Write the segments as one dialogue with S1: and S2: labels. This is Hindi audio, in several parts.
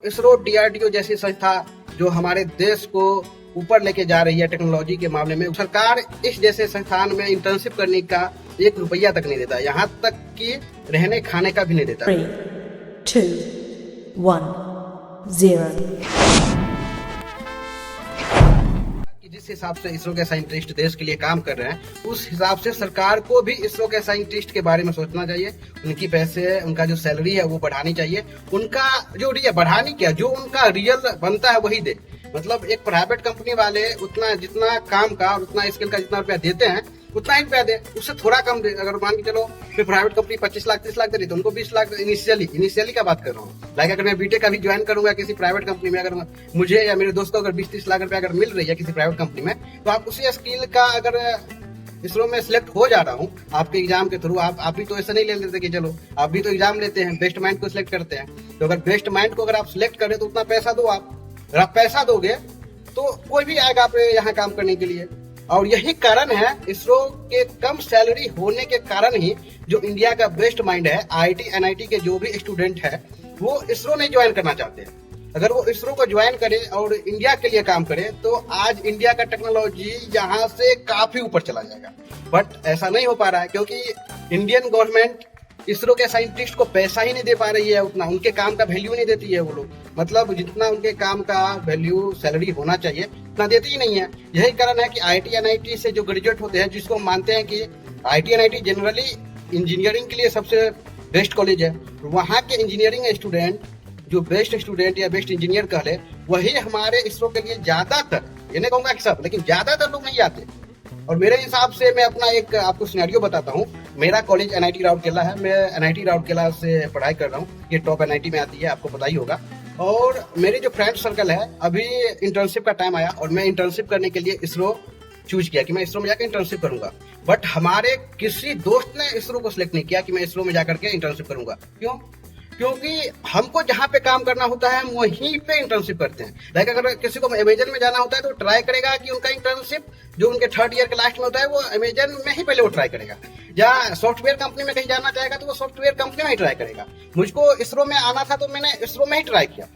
S1: इसरो, डीआरडीओ जैसी संस्था जो हमारे देश को ऊपर लेके जा रही है टेक्नोलॉजी के मामले में, सरकार इस जैसे संस्थान में इंटर्नशिप करने का 1 रुपया तक नहीं देता, यहाँ तक कि रहने खाने का भी नहीं देता।
S2: 3, 2, 1, 0
S1: जिस हिसाब से इसरो के साइंटिस्ट देश के लिए काम कर रहे हैं, उस हिसाब से सरकार को भी इसरो के साइंटिस्ट के बारे में सोचना चाहिए। उनकी पैसे, उनका जो सैलरी है वो बढ़ानी चाहिए। उनका जो बढ़ानी क्या, जो उनका रियल बनता है वही दे। मतलब एक प्राइवेट कंपनी वाले उतना जितना काम का और उतना स्किल का जितना रुपया देते हैं उतना ही रुपया दे, उससे थोड़ा कम दे। अगर मान के चलो फिर प्राइवेट कंपनी 25 लाख 30 लाख दे रही तो उनको 20 लाख इनिशियली का बात कर रहा हूँ। लाइक अगर मैं बीटेक का भी ज्वाइन करूंगा किसी प्राइवेट कंपनी में, अगर मुझे या मेरे दोस्त को अगर 20-30 लाख रुपया अगर मिल रही है किसी प्राइवेट कंपनी में, तो आप उसी स्किल का अगर इसरो में सिलेक्ट हो जा रहा हूँ आपके एग्जाम के थ्रू, आप भी तो ऐसा नहीं ले लेते कि चलो आप भी तो एग्जाम लेते हैं, बेस्ट माइंड को सिलेक्ट करते हैं। तो अगर बेस्ट माइंड को अगर आप सिलेक्ट करें तो उतना पैसा दो आप। अगर आप पैसा दोगे तो कोई भी आएगा आप यहाँ काम करने के लिए। और यही कारण है, इसरो के कम सैलरी होने के कारण ही जो इंडिया का बेस्ट माइंड है, आईआईटी एनआईटी के जो भी स्टूडेंट है वो इसरो नहीं ज्वाइन करना चाहते हैं। अगर वो इसरो को ज्वाइन करे और इंडिया के लिए काम करे तो आज इंडिया का टेक्नोलॉजी यहाँ से काफी ऊपर चला जाएगा। बट ऐसा नहीं हो पा रहा है क्योंकि इंडियन गवर्नमेंट इसरो के साइंटिस्ट को पैसा ही नहीं दे पा रही है, उतना उनके काम का वैल्यू नहीं देती है वो लोग। मतलब जितना उनके काम का वैल्यू सैलरी होना चाहिए उतना देती ही नहीं है। यही कारण है कि आईआईटी एनआईटी से जो ग्रेजुएट होते हैं, जिसको हम मानते हैं कि आईआईटी एनआईटी जनरली इंजीनियरिंग के लिए सबसे बेस्ट कॉलेज है, वहाँ के इंजीनियरिंग स्टूडेंट जो बेस्ट स्टूडेंट या बेस्ट इंजीनियर कह ले, वही हमारे इसरो के लिए ज्यादातर, ये नहीं कहूंगा कि सब, लेकिन ज्यादातर लोग नहीं आते। और मेरे हिसाब से मैं अपना एक आपको सिनेरियो बताता हूँ। मेरा कॉलेज एनआईटी राउरकेला है, मैं एनआईटी राउरकेला से पढ़ाई कर रहा हूँ, ये टॉप एनआईटी में आती है, आपको पता ही होगा। और मेरे जो फ्रेंड सर्कल है, अभी इंटर्नशिप का टाइम आया और मैं इंटर्नशिप करने के लिए इसरो चूज किया कि मैं इसरो में जाकर इंटर्नशिप करूंगा। बट हमारे किसी दोस्त ने इसरो को सिलेक्ट नहीं किया कि मैं इसरो में जाकर के इंटर्नशिप करूंगा। क्यों? क्योंकि हमको जहाँ पे काम करना होता है हम वहीं पे इंटर्नशिप करते हैं। लाइक अगर किसी को अमेजन में जाना होता है तो ट्राई करेगा कि उनका इंटर्नशिप जो उनके 3rd ईयर के लास्ट में होता है वो अमेजन में ही पहले वो ट्राई करेगा। या सॉफ्टवेयर कंपनी में कहीं जाना चाहेगा तो वो सॉफ्टवेयर कंपनी में ही ट्राई करेगा। मुझको इसरो में आना था तो मैंने इसरो में ही ट्राई किया।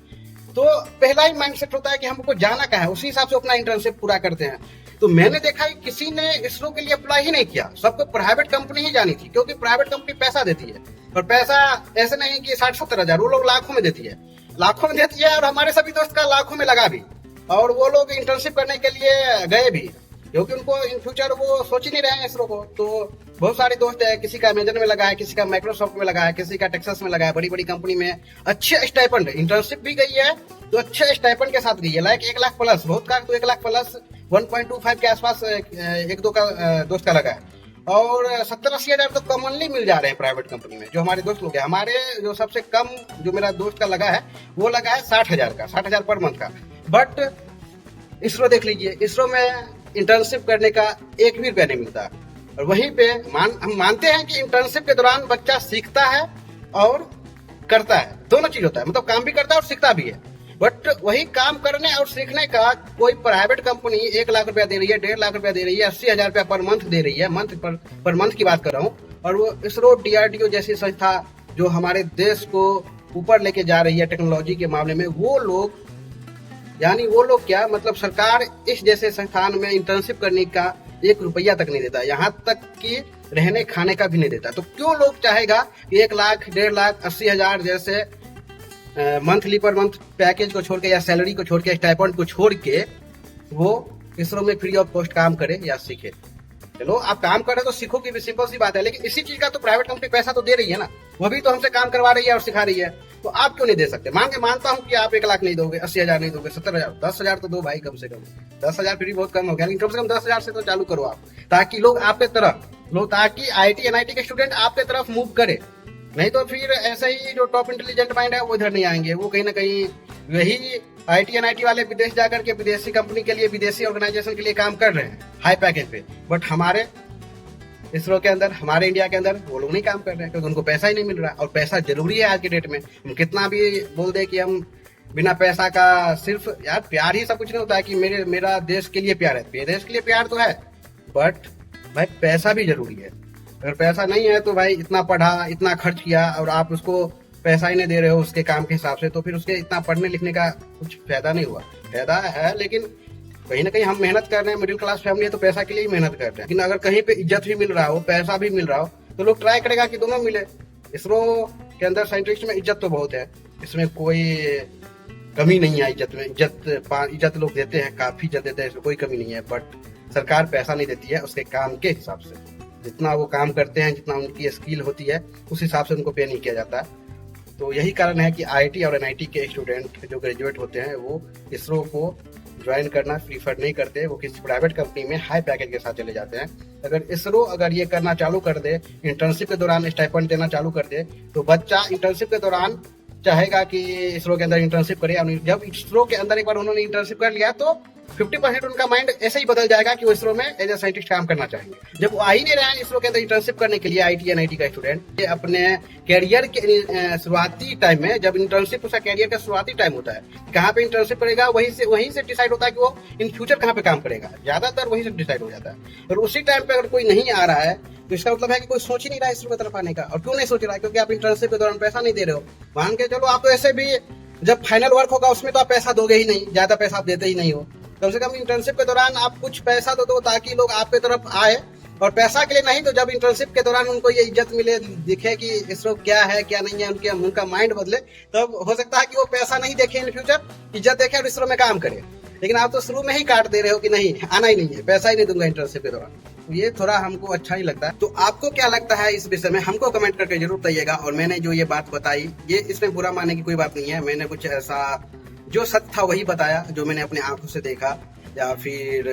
S1: तो पहला ही माइंडसेट होता है कि हमको जाना क्या है, उसी हिसाब से अपना इंटर्नशिप पूरा करते हैं। तो मैंने देखा कि किसी ने इसरो के लिए अप्लाई ही नहीं किया, सबको प्राइवेट कंपनी ही जानी थी, क्योंकि प्राइवेट कंपनी पैसा देती है। और पैसा ऐसे नहीं कि 60-70 हजार, वो लोग लाखों में देती है, लाखों में देती है। और हमारे सभी दोस्त का लाखों में लगा भी, और वो लोग इंटर्नशिप करने के लिए गए भी, क्योंकि उनको इन फ्यूचर वो सोच ही नहीं रहे हैं इसरो को। तो बहुत सारे दोस्त है, किसी का अमेजन में लगा है, किसी का माइक्रोसॉफ्ट में लगा है, किसी का टेक्सास में लगा है, बड़ी बड़ी कंपनी में अच्छे स्टाइपेंड, इंटर्नशिप भी गई है तो अच्छे स्टाइपेंड के साथ गई है। लाइक 1 लाख प्लस, बहुत का तो 1 लाख प्लस 1.25 के आसपास एक दो का दोस्त का लगा है। और 70-80 हजार तो कॉमनली मिल जा रहे हैं प्राइवेट कंपनी में, जो हमारे दोस्त लोग हैं। हमारे जो सबसे कम जो मेरा दोस्त का लगा है वो लगा है 60 हजार का, 60 हजार पर मंथ का। बट इसरो देख लीजिए, इसरो में इंटर्नशिप करने का 1 भी रुपया नहीं मिलता। और वहीं पे हम मानते हैं कि इंटर्नशिप के दौरान बच्चा सीखता है और करता है, दोनों चीज होता है, मतलब काम भी करता है और सीखता भी है। बट वही काम करने और सीखने का कोई प्राइवेट कंपनी 1 लाख रुपया दे रही है, 1.5 लाख रुपया दे रही है, 80 हजार रुपया पर मंथ दे रही है, मंथ पर मंथ की बात कर रहा हूँ। और वो इसरो, डीआरडीओ जैसी संस्था जो हमारे देश को ऊपर लेके जा रही है टेक्नोलॉजी के मामले में, वो लोग, यानी वो लोग क्या, मतलब सरकार इस जैसे संस्थान में इंटर्नशिप करने का 1 रुपया तक नहीं देता, यहाँ तक कि रहने खाने का भी नहीं देता। तो क्यों लोग चाहेगा कि 1 लाख, 1.5 लाख, 80 हजार जैसे मंथली पर मंथ पैकेज को छोड़ के या सैलरी को छोड़ के, स्टाइपेंड को छोड़ के वो इसरो में फ्री ऑफ कॉस्ट काम करे या सीखे। चलो आप काम कर रहे तो सीखो की भी सिंपल सी बात है, लेकिन इसी चीज का तो प्राइवेट कंपनी पैसा तो दे रही है ना, वो भी तो हमसे काम करवा रही है और सिखा रही है। तो आप क्यों नहीं दे सकते? मानता हूँ कि आप 1 लाख नहीं दोगे, 80 हजार नहीं दोगे, 70 हजार, 10 हजार तो दो भाई कम से कम। 10 हजार फिर भी बहुत कम हो गया, लेकिन कम से कम 10 हजार से तो चालू करो आप, ताकि लोग आपके तरफ, ताकि आईआईटी एनआईटी के स्टूडेंट आपके तरफ मूव करे। नहीं तो फिर ऐसे ही जो टॉप इंटेलिजेंट माइंड है वो इधर नहीं आएंगे, वो कहीं ना कहीं वही आईआईटी एनआईटी वाले विदेश जाकर के विदेशी कंपनी के लिए, विदेशी ऑर्गेनाइजेशन के लिए काम कर रहे हैं हाई पैकेज पे। बट हमारे इसरो के अंदर, हमारे इंडिया के अंदर वो लोग नहीं काम कर रहे हैं, क्योंकि उनको पैसा ही नहीं मिल रहा। और पैसा जरूरी है आज के डेट में। हम कितना भी बोल दे कि हम बिना पैसा का, सिर्फ यार प्यार ही सब कुछ नहीं होता है कि मेरा देश के लिए प्यार है, देश के लिए प्यार तो है, बट भाई पैसा भी जरूरी है। अगर पैसा नहीं है तो भाई इतना पढ़ा, इतना खर्च किया और आप उसको पैसा ही नहीं दे रहे हो उसके काम के हिसाब से, तो फिर उसके इतना पढ़ने लिखने का कुछ फायदा नहीं हुआ। फायदा है लेकिन कहीं ना कहीं हम मेहनत कर रहे हैं, मिडिल क्लास फैमिली है तो पैसा के लिए ही मेहनत कर रहे हैं। लेकिन अगर कहीं पे इज्जत भी मिल रहा हो, पैसा भी मिल रहा हो, तो लोग ट्राई करेगा कि दोनों मिले। इसरो के अंदर साइंटिस्ट में इज्जत तो बहुत है, इसमें कोई कमी नहीं है इज्जत में। इज्जत लोग देते हैं, काफी इज्जत देते हैं, इसमें कोई कमी नहीं है। बट सरकार पैसा नहीं देती है उसके काम के हिसाब से। जितना वो काम करते हैं, जितना उनकी स्किल होती है, उस हिसाब से उनको पे नहीं किया जाता है। तो यही कारण है कि आईआईटी और एनआईटी के स्टूडेंट जो ग्रेजुएट होते हैं वो इसरो को ज्वाइन करना प्रीफर नहीं करते, वो किसी प्राइवेट कंपनी में हाई पैकेज के साथ चले जाते हैं। अगर इसरो ये करना चालू कर दे, इंटर्नशिप के दौरान स्टाइपेंड देना चालू कर दे, तो बच्चा इंटर्नशिप के दौरान चाहेगा कि इसरो के अंदर इंटर्नशिप करे। जब इसरो के अंदर एक बार उन्होंने इंटर्नशिप कर लिया तो 50% उनका माइंड ऐसे ही बदल जाएगा कि वो इसरो में एज ए साइंटिस्ट काम करना चाहेंगे। जब वो आ ही नहीं रहे हैं इसरो के अंदर इंटर्नशिप करने के लिए, आईटी एनआईटी का स्टूडेंट ये अपने कैरियर के शुरुआती टाइम में, जब इंटर्नशिप उसका कैरियर का शुरुआती टाइम होता है, कहाँ पे इंटर्नशिप करेगा वहीं से डिसाइड होता है कि वो इन फ्यूचर कहाँ पे काम करेगा। ज्यादातर वहीं से डिसाइड हो जाता है। और उसी टाइम पे अगर कोई नहीं आ रहा है तो इसका मतलब है कि कोई सोच ही नहीं रहा है इसरो की तरफ आने का। और क्यों नहीं सोच रहा है? क्योंकि आप इंटर्नशिप के दौरान पैसा नहीं दे रहे हो। मान के चलो आप तो ऐसे भी जब फाइनल वर्क होगा उसमें तो आप पैसा दोगे ही नहीं, ज्यादा पैसा आप देते ही नहीं हो। कम से कम इंटर्नशिप के दौरान आप कुछ पैसा तो दो ताकि लोग आपके तरफ आए। और पैसा के लिए नहीं तो जब इंटर्नशिप के दौरान उनको ये इज्जत मिले, दिखे कि इसरो क्या है क्या नहीं है, उनका माइंड बदले, तब हो सकता है कि वो पैसा नहीं देखे इन फ्यूचर, इज्जत देखे और इसरो में काम करे। लेकिन आप तो शुरू में ही काट दे रहे हो कि नहीं आना ही नहीं है, पैसा ही नहीं दूंगा इंटर्नशिप के दौरान। तो ये थोड़ा हमको अच्छा नहीं लगता है। तो आपको क्या लगता है इस विषय में हमको कमेंट करके जरूर बताइएगा। और मैंने जो ये बात बताई ये इसमें बुरा मानने की कोई बात नहीं है। मैंने कुछ ऐसा जो सत्य था वही बताया, जो मैंने अपने आंखों से देखा या फिर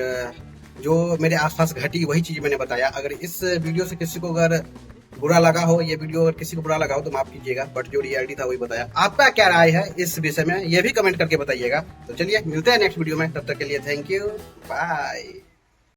S1: जो मेरे आसपास घटी वही चीज मैंने बताया। अगर इस वीडियो से किसी को अगर बुरा लगा हो, ये वीडियो अगर किसी को बुरा लगा हो तो माफ कीजिएगा, बट जो रियलिटी था वही बताया। आपका क्या राय है इस विषय में ये भी कमेंट करके बताइएगा। तो चलिए मिलते हैं नेक्स्ट वीडियो में, तब तक के लिए थैंक यू, बाय।